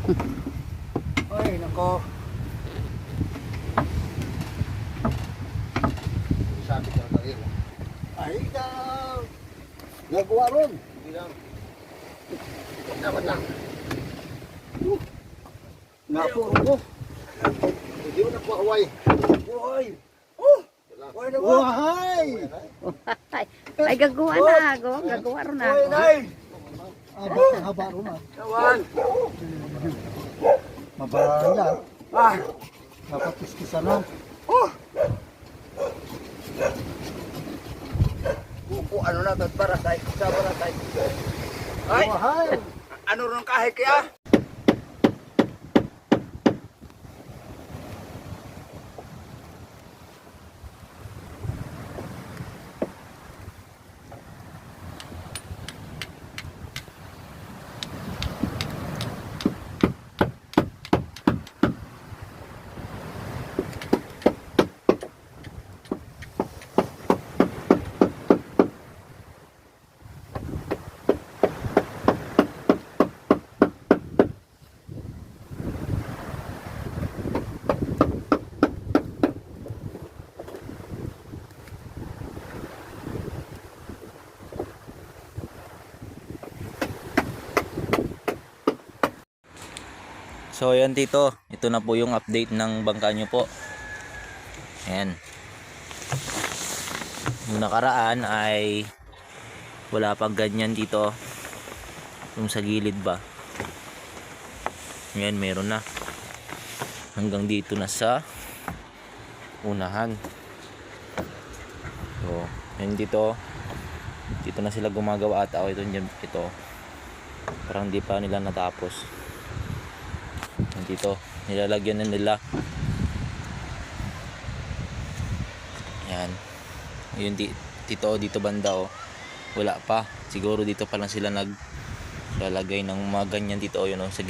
Ay, nako. Sabi ko na rin. Ay, nagawa ron. Hindi lang. Dapat lang. Napuro ko. Hindi mo nakuha Buhay. Oh! Buhay na ba? Buhay! Ay, gagawa na. Gagawa ron na. Buhay na eh! Haba ron na. Nawan! Mabaya. Ah! Napakiskisa na. Oh! Kuko ano na tat para tayo. Sa para tayo. Ay! Buhay. Ano ron kahit kaya? So ayan dito, ito na po yung update ng bangka nyo po. Ayan. Yung nakaraan ay wala pang ganyan dito. Yung sa gilid ba. Ngayon meron na. Hanggang dito na sa unahan. So, ayan dito. Dito na sila gumagawa ata. O ito, ito. Parang di pa nila natapos. Dito nilalagyan na nila. Yan. Yun dito banda oh. Wala pa. Siguro dito pa lang sila naglalagay ng mga ganyan dito oh, yun oh, sa